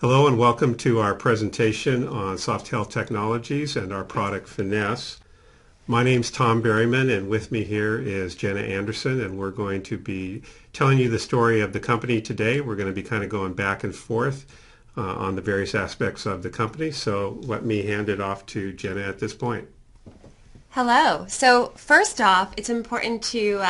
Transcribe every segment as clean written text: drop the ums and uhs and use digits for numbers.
Hello and welcome to our presentation on soft health technologies and our product Finess. My name's Tom Berryman and with me here is Jenna Anderson, and we're going to be telling you the story of the company today. We're going to be kind of going back and forth on the various aspects of the company. So let me hand it off to Jenna at this point. Hello. So first off, it's important to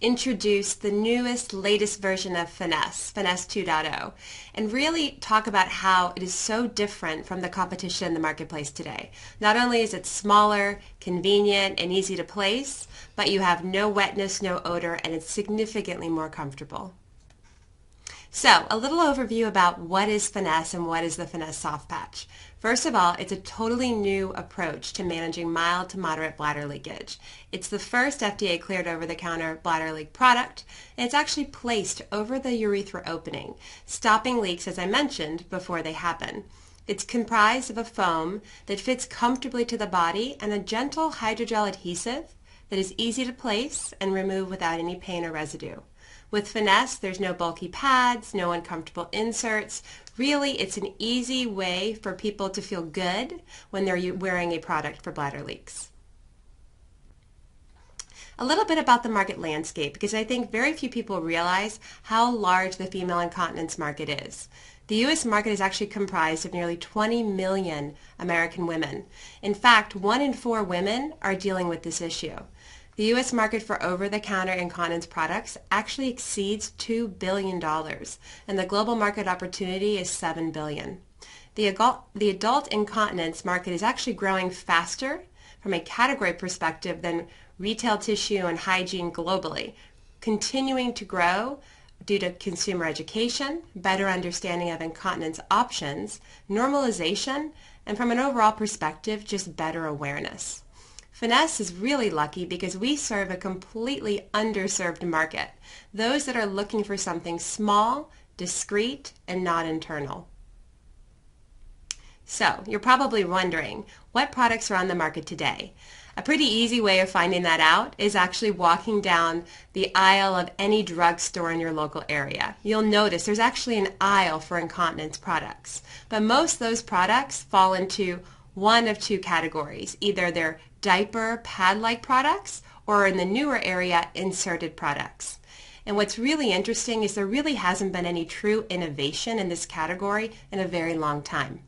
introduce the latest version of Finess, Finess 2.0, and really talk about how it is so different from the competition in the marketplace today. Not only is it smaller, convenient, and easy to place, but you have no wetness, no odor, and it's significantly more comfortable. So, a little overview about what is Finess and what is the Finess Soft Patch. First of all, it's a totally new approach to managing mild to moderate bladder leakage. It's the first FDA cleared over-the-counter bladder leak product, and it's actually placed over the urethra opening, stopping leaks, as I mentioned, before they happen. It's comprised of a foam that fits comfortably to the body and a gentle hydrogel adhesive that is easy to place and remove without any pain or residue. With Finess, there's no bulky pads, no uncomfortable inserts. Really, it's an easy way for people to feel good when they're wearing a product for bladder leaks. A little bit about the market landscape, because I think very few people realize how large the female incontinence market is. The U.S. market is actually comprised of nearly 20 million American women. In fact, 1 in 4 women are dealing with this issue. The U.S. market for over-the-counter incontinence products actually exceeds $2 billion, and the global market opportunity is $7 billion. The adult incontinence market is actually growing faster from a category perspective than retail tissue and hygiene globally, continuing to grow due to consumer education, better understanding of incontinence options, normalization, and from an overall perspective, just better awareness. Finess is really lucky because we serve a completely underserved market, those that are looking for something small, discreet, and not internal. So, you're probably wondering, what products are on the market today? A pretty easy way of finding that out is actually walking down the aisle of any drugstore in your local area. You'll notice there's actually an aisle for incontinence products, but most of those products fall into one of 2 categories. Either they're diaper, pad-like products, or in the newer area, inserted products. And what's really interesting is there really hasn't been any true innovation in this category in a very long time.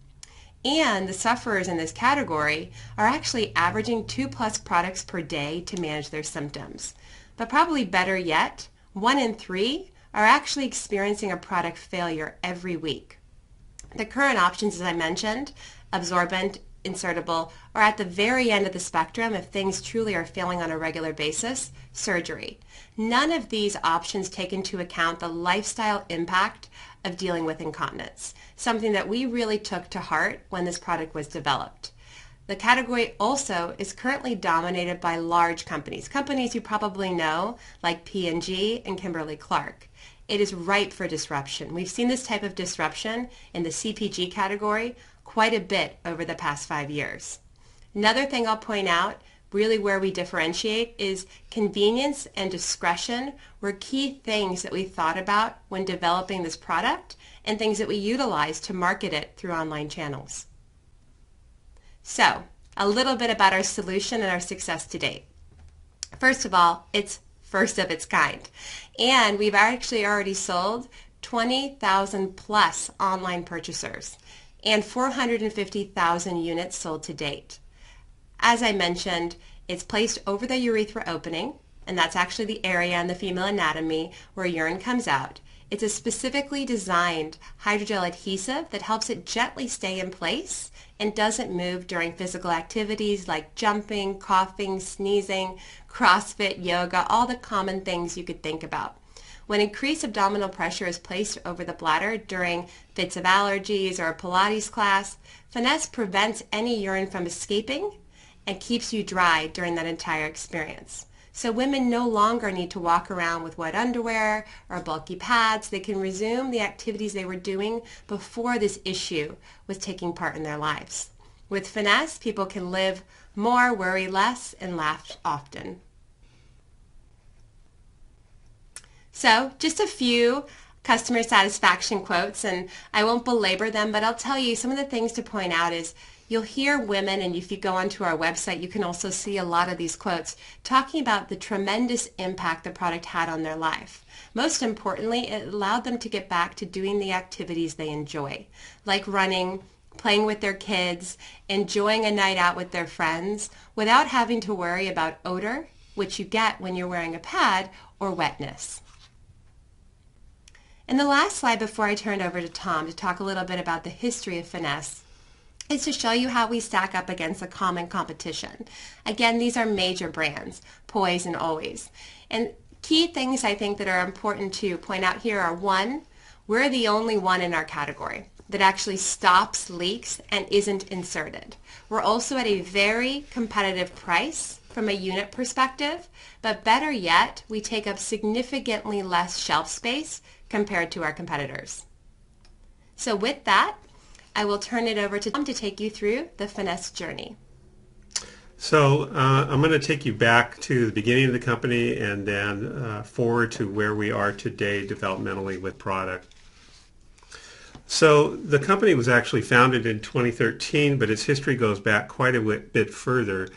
And the sufferers in this category are actually averaging 2+ products per day to manage their symptoms. But probably better yet, 1 in 3 are actually experiencing a product failure every week. The current options, as I mentioned, absorbent, insertable, or at the very end of the spectrum, if things truly are failing on a regular basis, surgery. None of these options take into account the lifestyle impact of dealing with incontinence, something that we really took to heart when this product was developed. The category also is currently dominated by large companies you probably know, like P&G and Kimberly-Clark. It is ripe for disruption. We've seen this type of disruption in the CPG category quite a bit over the past 5 years. Another thing I'll point out, really where we differentiate, is convenience and discretion were key things that we thought about when developing this product and things that we utilize to market it through online channels. So, a little bit about our solution and our success to date. First of all, it's first of its kind, and we've actually already sold 20,000 plus online purchasers and 450,000 units sold to date. As I mentioned, it's placed over the urethra opening, and that's actually the area in the female anatomy where urine comes out. It's a specifically designed hydrogel adhesive that helps it gently stay in place and doesn't move during physical activities like jumping, coughing, sneezing, CrossFit, yoga, all the common things you could think about. When increased abdominal pressure is placed over the bladder during fits of allergies or a Pilates class, Finess prevents any urine from escaping and keeps you dry during that entire experience. So women no longer need to walk around with wet underwear or bulky pads. They can resume the activities they were doing before this issue was taking part in their lives. With Finess, people can live more, worry less, and laugh often. So just a few customer satisfaction quotes, and I won't belabor them, but I'll tell you some of the things to point out is you'll hear women, and if you go onto our website, you can also see a lot of these quotes talking about the tremendous impact the product had on their life. Most importantly, it allowed them to get back to doing the activities they enjoy, like running, playing with their kids, enjoying a night out with their friends, without having to worry about odor, which you get when you're wearing a pad, or wetness. And the last slide before I turn it over to Tom to talk a little bit about the history of Finess is to show you how we stack up against a common competition. Again, these are major brands, Poise and Always. And key things I think that are important to point out here are, one, we're the only one in our category that actually stops leaks and isn't inserted. We're also at a very competitive price from a unit perspective, but better yet, we take up significantly less shelf space compared to our competitors. So with that, I will turn it over to Tom to take you through the Finess journey. So I'm going to take you back to the beginning of the company and then forward to where we are today developmentally with product. So the company was actually founded in 2013, but its history goes back quite a bit further.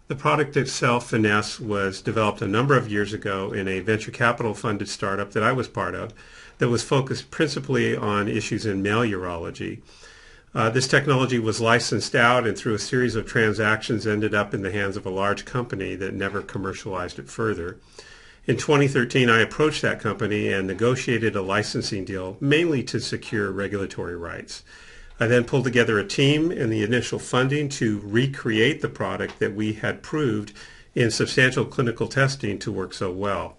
The product itself, Finess, was developed a number of years ago in a venture capital funded startup that I was part of that was focused principally on issues in male urology. This technology was licensed out and through a series of transactions ended up in the hands of a large company that never commercialized it further. In 2013, I approached that company and negotiated a licensing deal mainly to secure regulatory rights. I then pulled together a team and the initial funding to recreate the product that we had proved in substantial clinical testing to work so well.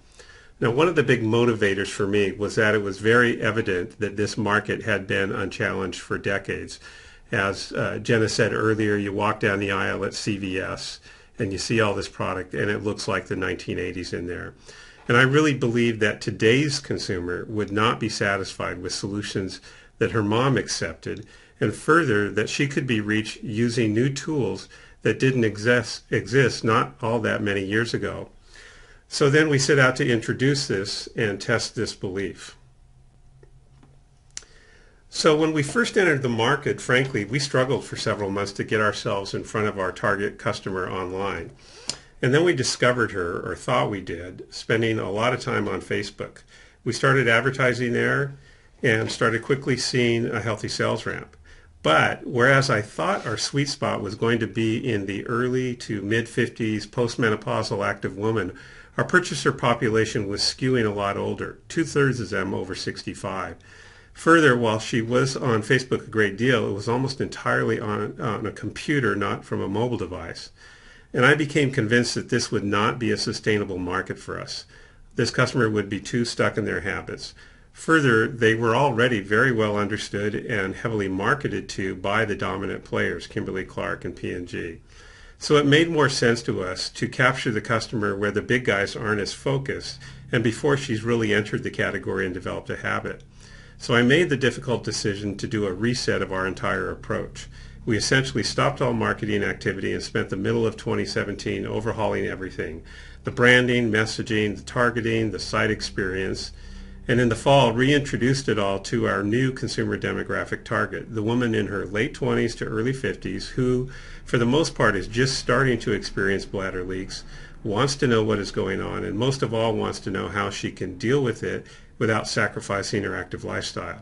Now, one of the big motivators for me was that it was very evident that this market had been unchallenged for decades. As Jenna said earlier, you walk down the aisle at CVS and you see all this product and it looks like the 1980s in there. And I really believe that today's consumer would not be satisfied with solutions that her mom accepted, and further that she could be reached using new tools that didn't exist not all that many years ago. So then we set out to introduce this and test this belief. So when we first entered the market, frankly, we struggled for several months to get ourselves in front of our target customer online. And then we discovered her, or thought we did, spending a lot of time on Facebook. We started advertising there and started quickly seeing a healthy sales ramp. But whereas I thought our sweet spot was going to be in the early to mid-50s postmenopausal active woman, our purchaser population was skewing a lot older, 2/3 of them over 65. Further, while she was on Facebook a great deal, it was almost entirely on a computer, not from a mobile device. And I became convinced that this would not be a sustainable market for us. This customer would be too stuck in their habits. Further, they were already very well understood and heavily marketed to by the dominant players, Kimberly-Clark and P&G. So it made more sense to us to capture the customer where the big guys aren't as focused and before she's really entered the category and developed a habit. So I made the difficult decision to do a reset of our entire approach. We essentially stopped all marketing activity and spent the middle of 2017 overhauling everything: the branding, messaging, the targeting, the site experience, and in the fall reintroduced it all to our new consumer demographic target, the woman in her late 20s to early 50s who, for the most part, is just starting to experience bladder leaks, wants to know what is going on, and most of all wants to know how she can deal with it without sacrificing her active lifestyle.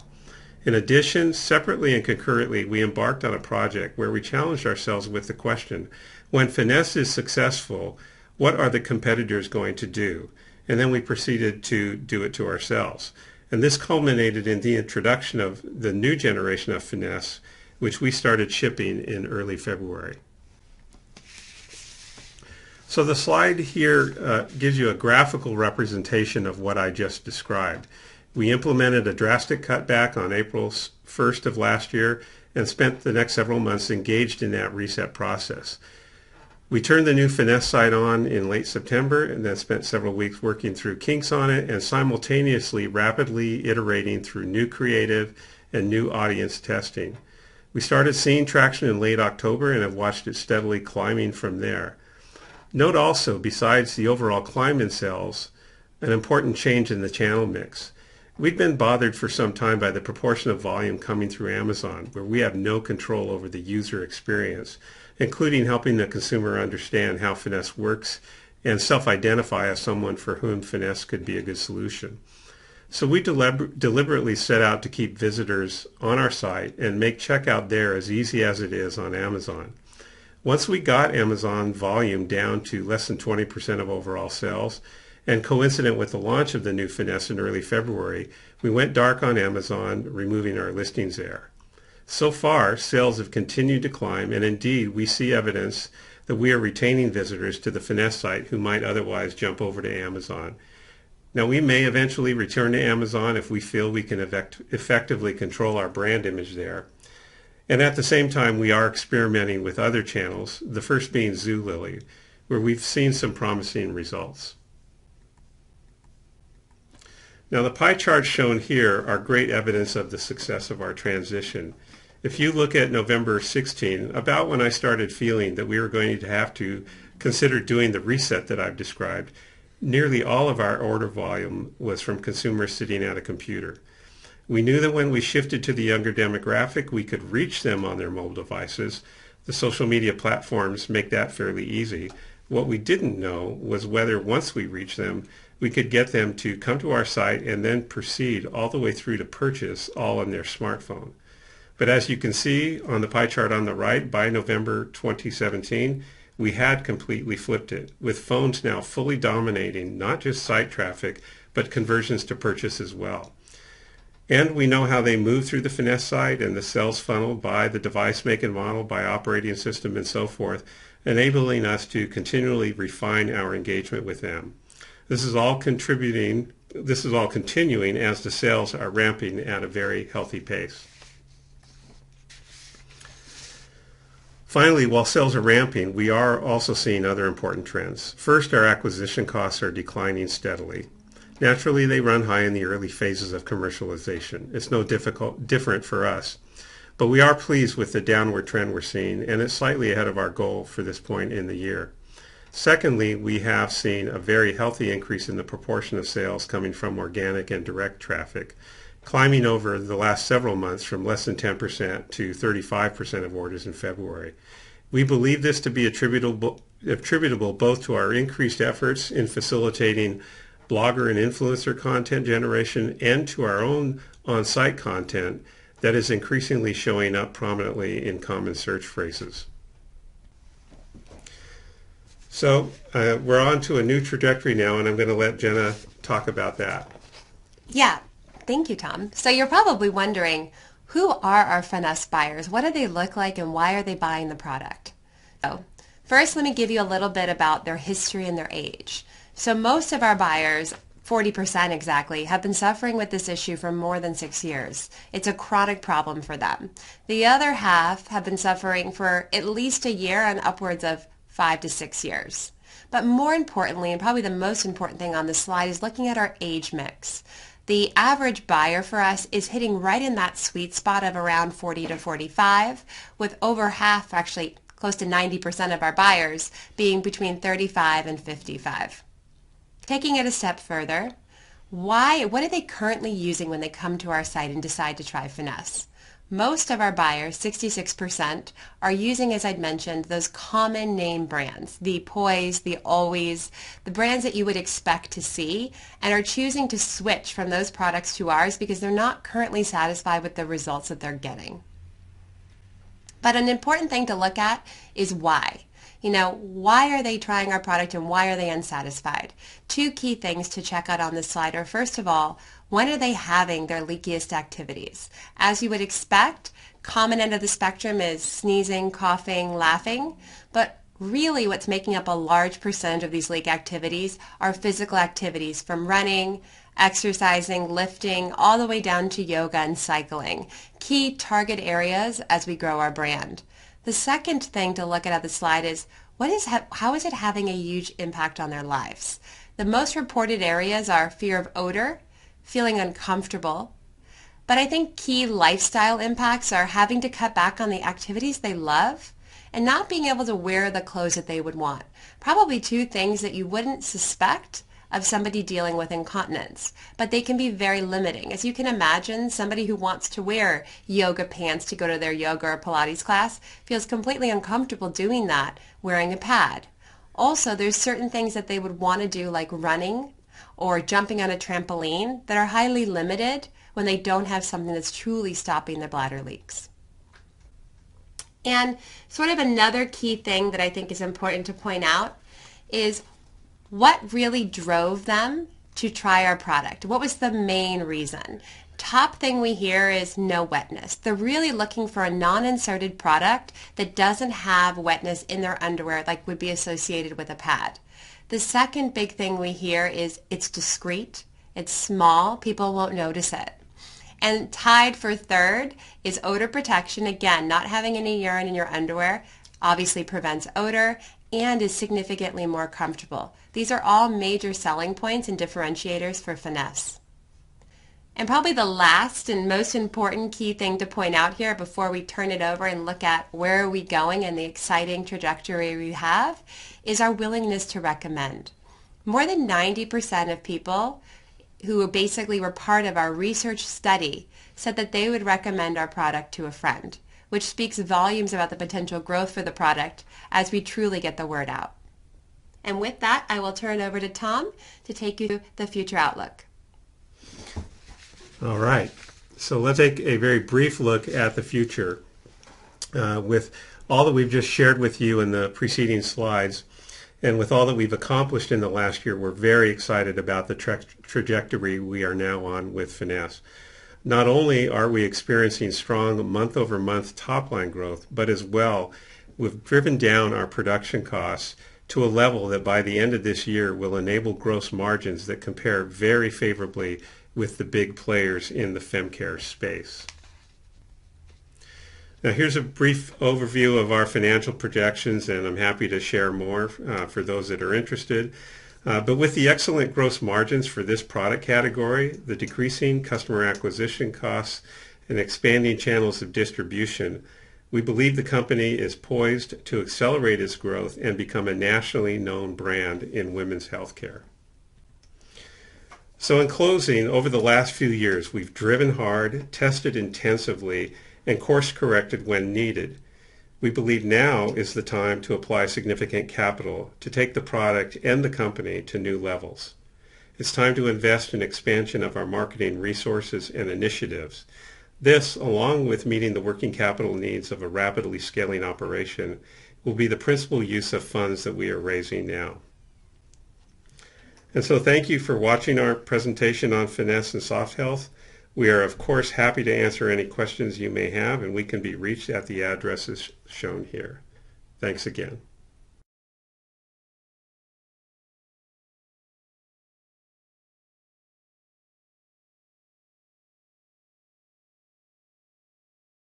In addition, separately and concurrently, we embarked on a project where we challenged ourselves with the question, when Finess is successful, what are the competitors going to do? And then we proceeded to do it to ourselves. And this culminated in the introduction of the new generation of Finess, which we started shipping in early February. So the slide here gives you a graphical representation of what I just described. We implemented a drastic cutback on April 1st of last year and spent the next several months engaged in that reset process. We turned the new Finess site on in late September and then spent several weeks working through kinks on it and simultaneously rapidly iterating through new creative and new audience testing. We started seeing traction in late October and have watched it steadily climbing from there. Note also, besides the overall climb in sales, an important change in the channel mix. We've been bothered for some time by the proportion of volume coming through Amazon, where we have no control over the user experience, including helping the consumer understand how Finess works and self-identify as someone for whom Finess could be a good solution. So we deliberately set out to keep visitors on our site and make checkout there as easy as it is on Amazon. Once we got Amazon volume down to less than 20% of overall sales, and coincident with the launch of the new Finess in early February, we went dark on Amazon, removing our listings there. So far, sales have continued to climb, and indeed, we see evidence that we are retaining visitors to the Finess site who might otherwise jump over to Amazon. Now, we may eventually return to Amazon if we feel we can effectively control our brand image there. And at the same time, we are experimenting with other channels, the first being Zulily, where we've seen some promising results. Now, the pie charts shown here are great evidence of the success of our transition. If you look at November 16, about when I started feeling that we were going to have to consider doing the reset that I've described, nearly all of our order volume was from consumers sitting at a computer. We knew that when we shifted to the younger demographic, we could reach them on their mobile devices. The social media platforms make that fairly easy. What we didn't know was whether once we reached them, we could get them to come to our site and then proceed all the way through to purchase all on their smartphone. But as you can see on the pie chart on the right, by November 2017, we had completely flipped it, with phones now fully dominating not just site traffic, but conversions to purchase as well. And we know how they move through the Finess site and the sales funnel by the device make and model, by operating system, and so forth, enabling us to continually refine our engagement with them. This is all continuing as the sales are ramping at a very healthy pace. Finally, while sales are ramping, we are also seeing other important trends. First, our acquisition costs are declining steadily. Naturally, they run high in the early phases of commercialization. It's no different for us. But we are pleased with the downward trend we're seeing, and it's slightly ahead of our goal for this point in the year. Secondly, we have seen a very healthy increase in the proportion of sales coming from organic and direct traffic, climbing over the last several months from less than 10% to 35% of orders in February. We believe this to be attributable both to our increased efforts in facilitating blogger and influencer content generation and to our own on-site content that is increasingly showing up prominently in common search phrases. So we're on to a new trajectory now, and I'm going to let Jenna talk about that. Yeah, thank you, Tom. So you're probably wondering, who are our Finess buyers? What do they look like, and why are they buying the product? So first, let me give you a little bit about their history and their age. So most of our buyers, 40% exactly, have been suffering with this issue for more than 6 years. It's a chronic problem for them. The other half have been suffering for at least a year and upwards of 5 to 6 years. But more importantly, and probably the most important thing on this slide, is looking at our age mix. The average buyer for us is hitting right in that sweet spot of around 40 to 45, with over half, actually close to 90% of our buyers, being between 35 and 55. Taking it a step further, what are they currently using when they come to our site and decide to try Finess? Most of our buyers, 66%, are using, as I'd mentioned, those common name brands, the Poise, the Always, the brands that you would expect to see, and are choosing to switch from those products to ours because they're not currently satisfied with the results that they're getting. But an important thing to look at is why. Why are they trying our product and why are they unsatisfied? Two key things to check out on this slide are, first of all, when are they having their leakiest activities? As you would expect, common end of the spectrum is sneezing, coughing, laughing, but really what's making up a large percentage of these leak activities are physical activities, from running, exercising, lifting, all the way down to yoga and cycling. Key target areas as we grow our brand. The second thing to look at the slide is how is it having a huge impact on their lives? The most reported areas are fear of odor, feeling uncomfortable, but I think key lifestyle impacts are having to cut back on the activities they love and not being able to wear the clothes that they would want. Probably two things that you wouldn't suspect of somebody dealing with incontinence, but they can be very limiting. As you can imagine, somebody who wants to wear yoga pants to go to their yoga or Pilates class feels completely uncomfortable doing that wearing a pad. Also, there's certain things that they would want to do, like running or jumping on a trampoline, that are highly limited when they don't have something that's truly stopping their bladder leaks. And sort of another key thing that I think is important to point out is what really drove them to try our product. What was the main reason? Top thing we hear is no wetness. They're really looking for a non-inserted product that doesn't have wetness in their underwear like would be associated with a pad. The second big thing we hear is it's discreet, it's small, people won't notice it. And tied for third is odor protection. Again, not having any urine in your underwear obviously prevents odor and is significantly more comfortable. These are all major selling points and differentiators for Finess. And probably the last and most important key thing to point out here before we turn it over and look at where are we going and the exciting trajectory we have is our willingness to recommend. More than 90% of people who basically were part of our research study said that they would recommend our product to a friend, which speaks volumes about the potential growth for the product as we truly get the word out. And with that, I will turn it over to Tom to take you through the future outlook. All right. So let's take a very brief look at the future. With all that we've just shared with you in the preceding slides, and with all that we've accomplished in the last year, we're very excited about the trajectory we are now on with Finess. Not only are we experiencing strong month-over-month top-line growth, but as well, we've driven down our production costs to a level that by the end of this year will enable gross margins that compare very favorably with the big players in the femcare space. Now here's a brief overview of our financial projections, and I'm happy to share more for those that are interested. But with the excellent gross margins for this product category, the decreasing customer acquisition costs, and expanding channels of distribution, we believe the company is poised to accelerate its growth and become a nationally known brand in women's healthcare. So in closing, over the last few years, we've driven hard, tested intensively, and course-corrected when needed. We believe now is the time to apply significant capital to take the product and the company to new levels. It's time to invest in expansion of our marketing resources and initiatives. This, along with meeting the working capital needs of a rapidly scaling operation, will be the principal use of funds that we are raising now. And so thank you for watching our presentation on Finess and Soft Health. We are, of course, happy to answer any questions you may have, and we can be reached at the addresses shown here. Thanks again.